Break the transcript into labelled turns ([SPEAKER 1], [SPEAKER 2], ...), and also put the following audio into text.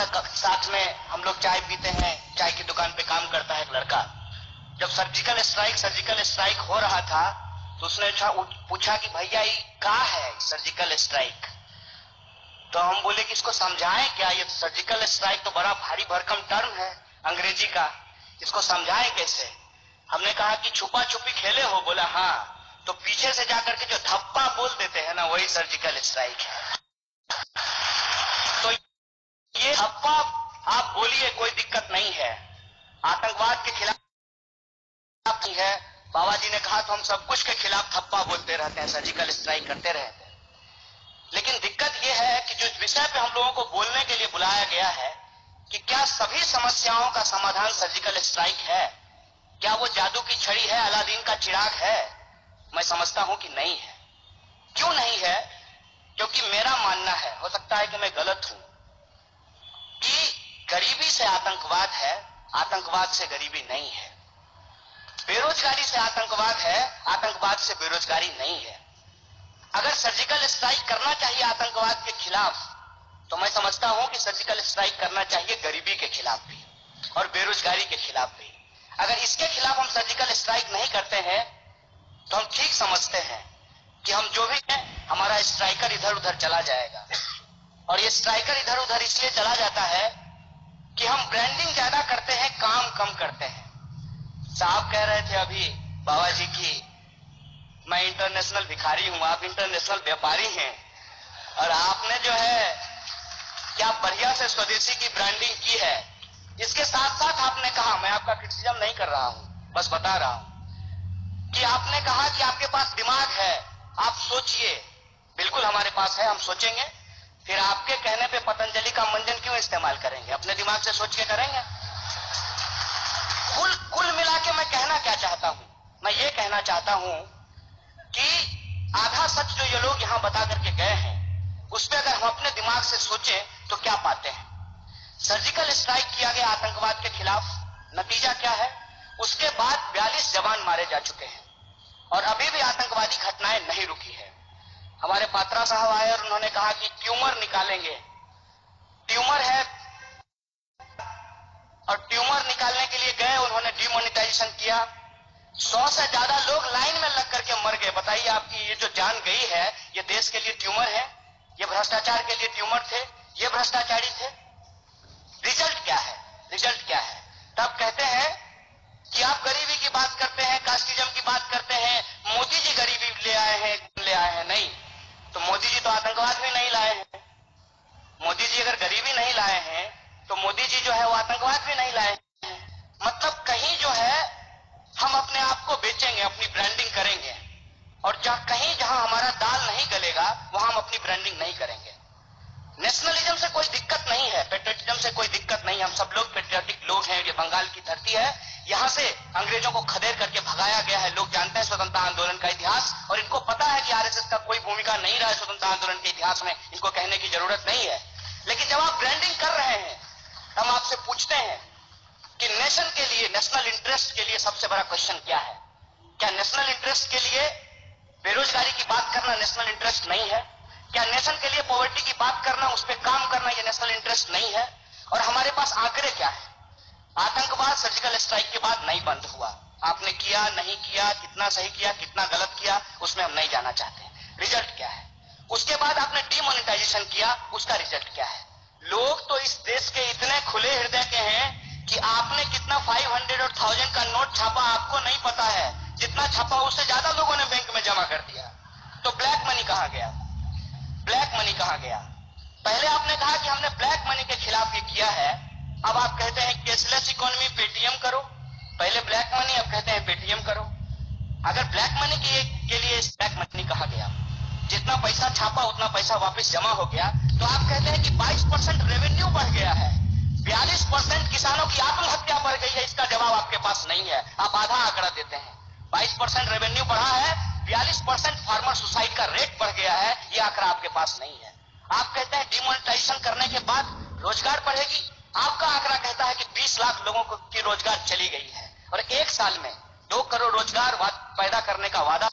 [SPEAKER 1] साथ में हम लोग चाय पीते हैं, चाय की दुकान पे काम करता है एक लड़का। जब सर्जिकल स्ट्राइक हो रहा था तो उसने पूछा कि भैया ये क्या है सर्जिकल स्ट्राइक। तो हम बोले कि इसको समझाएं क्या, ये सर्जिकल स्ट्राइक तो बड़ा भारी भरकम टर्म है अंग्रेजी का, इसको समझाएं कैसे। हमने कहा कि छुपा छुपी खेले हो, बोला हाँ। तो पीछे से जाकर के जो धप्पा बोल देते हैं ना, वही सर्जिकल स्ट्राइक है। तो ये धप्पा आप बोलिए, कोई दिक्कत नहीं है, आतंकवाद के खिलाफ नहीं है। बाबा जी ने कहा तो हम सब कुछ के खिलाफ धप्पा बोलते रहते हैं, सर्जिकल स्ट्राइक करते रहते हैं। लेकिन दिक्कत यह है कि जो विषय पे हम लोगों को बोलने के लिए बुलाया गया है कि क्या सभी समस्याओं का समाधान सर्जिकल स्ट्राइक है, क्या वो जादू की छड़ी है, अलादीन का चिराग है? मैं समझता हूं कि नहीं है। क्यों नहीं है? क्योंकि मेरा मानना है, हो सकता है कि मैं गलत हूं, कि गरीबी से आतंकवाद है, आतंकवाद से गरीबी नहीं है। बेरोजगारी से आतंकवाद है, आतंकवाद से बेरोजगारी नहीं है। अगर सर्जिकल स्ट्राइक करना चाहिए आतंकवाद के खिलाफ, तो मैं समझता हूं कि सर्जिकल स्ट्राइक करना चाहिए गरीबी के खिलाफ भी और बेरोजगारी के खिलाफ भी। अगर इसके खिलाफ हम सर्जिकल स्ट्राइक नहीं करते हैं तो हम ठीक समझते हैं कि हम जो भी हैं, हमारा स्ट्राइकर इधर उधर चला जाएगा। और ये स्ट्राइकर इधर उधर इसलिए चला जाता है कि हम ब्रांडिंग ज्यादा करते हैं, काम कम करते हैं। साहब कह रहे थे अभी बाबा जी की, मैं इंटरनेशनल भिखारी हूं, आप इंटरनेशनल व्यापारी हैं, और आपने जो है क्या बढ़िया से स्वदेशी की ब्रांडिंग की है। इसके साथ साथ आपने कहा, मैं आपका क्रिटिसिज्म नहीं कर रहा हूं, बस बता रहा हूं कि आपने कहा कि आपके पास दिमाग है, आप सोचिए। बिल्कुल हमारे पास है, हम सोचेंगे। फिर आपके कहने पे पतंजलि का मंजन क्यों इस्तेमाल करेंगे? अपने दिमाग से सोच के करेंगे। कुल मिला के मैं कहना क्या चाहता हूं, मैं ये कहना चाहता हूं कि आधा सच जो ये लोग यहां बता करके गए हैं, उस पर अगर हम अपने दिमाग से सोचें तो क्या पाते हैं? सर्जिकल स्ट्राइक किया गया आतंकवाद के खिलाफ, नतीजा क्या है? उसके बाद 42 जवान मारे जा चुके हैं और अभी भी आतंकवादी घटनाएं नहीं रुकी है। हमारे पात्रा साहब आए और उन्होंने कहा कि ट्यूमर निकालेंगे। ट्यूमर है, और ट्यूमर निकालने के लिए गए, उन्होंने डिमोनेटाइजेशन किया। 100 से ज्यादा लोग लाइन में लग करके मर गए। बताइए, आपकी ये जो जान गई है, ये देश के लिए ट्यूमर है? ये भ्रष्टाचार के लिए ट्यूमर थे? ये भ्रष्टाचारी थे? रिजल्ट क्या है? रिजल्ट क्या है? तब कहते हैं कि आप गरीबी की बात करते हैं, कास्टिज्म की बात करते हैं, मोदी जी गरीबी ले आए हैं। नहीं, तो मोदी जी तो आतंकवाद भी नहीं लाए हैं। मोदी जी अगर गरीबी नहीं लाए हैं तो मोदी जी जो है वो आतंकवाद भी नहीं लाए हैं। मतलब कहीं जो है हम अपने आप को बेचेंगे, अपनी ब्रांडिंग करेंगे, और जहां हमारा दाल नहीं गलेगा वहां हम अपनी ब्रांडिंग नहीं करेंगे। नेशनलिज्म से कोई दिक्कत नहीं है, पेट्रियटिज्म से कोई दिक्कत नहीं है, हम सब लोग पेट्रियाटिक लोग हैं। ये बंगाल की धरती है, यहां से अंग्रेजों को खदेड़ करके भगाया गया है। लोग जानते हैं स्वतंत्रता आंदोलन का इतिहास, और इनको पता है कि आरएसएस का कोई भूमिका नहीं रहा है स्वतंत्रता आंदोलन के इतिहास में, इनको कहने की जरूरत नहीं है। लेकिन जब आप ब्रांडिंग कर रहे हैं, हम आपसे पूछते हैं कि नेशन के लिए, नेशनल इंटरेस्ट के लिए सबसे बड़ा क्वेश्चन क्या है? क्या नेशनल इंटरेस्ट के लिए बेरोजगारी की बात करना नेशनल इंटरेस्ट नहीं है? क्या नेशन के लिए पॉवर्टी की बात करना, उस पर काम करना, ये नेशनल इंटरेस्ट नहीं है? और हमारे पास आंकड़े क्या है? आतंकवाद सर्जिकल स्ट्राइक के बाद नहीं बंद हुआ। आपने किया नहीं किया, कितना सही किया कितना गलत किया, उसमें हम नहीं जाना चाहते। रिजल्ट क्या है? उसके बाद आपने डिमोनेटाइजेशन किया, उसका रिजल्ट क्या है? लोग तो इस देश के इतने खुले हृदय के हैं कि आपने कितना 500 और 1000 का नोट छापा आपको नहीं पता है। जितना छापा उससे ज्यादा लोगों ने बैंक में जमा कर दिया। तो ब्लैक मनी कहां गया? ब्लैक मनी कहां गया? पहले आपने कहा कि हमने ब्लैक मनी के खिलाफ ये किया है, अब आप कहते हैं कैशलेस इकोनॉमी, पेटीएम करो। पहले ब्लैक मनी, अब कहते हैं पेटीएम करो। अगर ब्लैक मनी के लिए ब्लैक मनी कहा गया, जितना पैसा छापा उतना पैसा वापस जमा हो गया, तो आप कहते हैं कि 22% रेवेन्यू बढ़ गया है, 42% किसानों की आत्महत्या बढ़ गई है। इसका जवाब आपके पास नहीं है, आप आधा आंकड़ा देते हैं। 22% रेवेन्यू बढ़ा है, 42% फार्मर सुसाइड का रेट बढ़ गया है, ये आंकड़ा आपके पास नहीं है। आप कहते हैं डिमोनेटाइजेशन करने के बाद रोजगार बढ़ेगी, आपका आंकड़ा कहता है कि 20 लाख लोगों की रोजगार चली गई है, और एक साल में 2 करोड़ रोजगार पैदा करने का वादा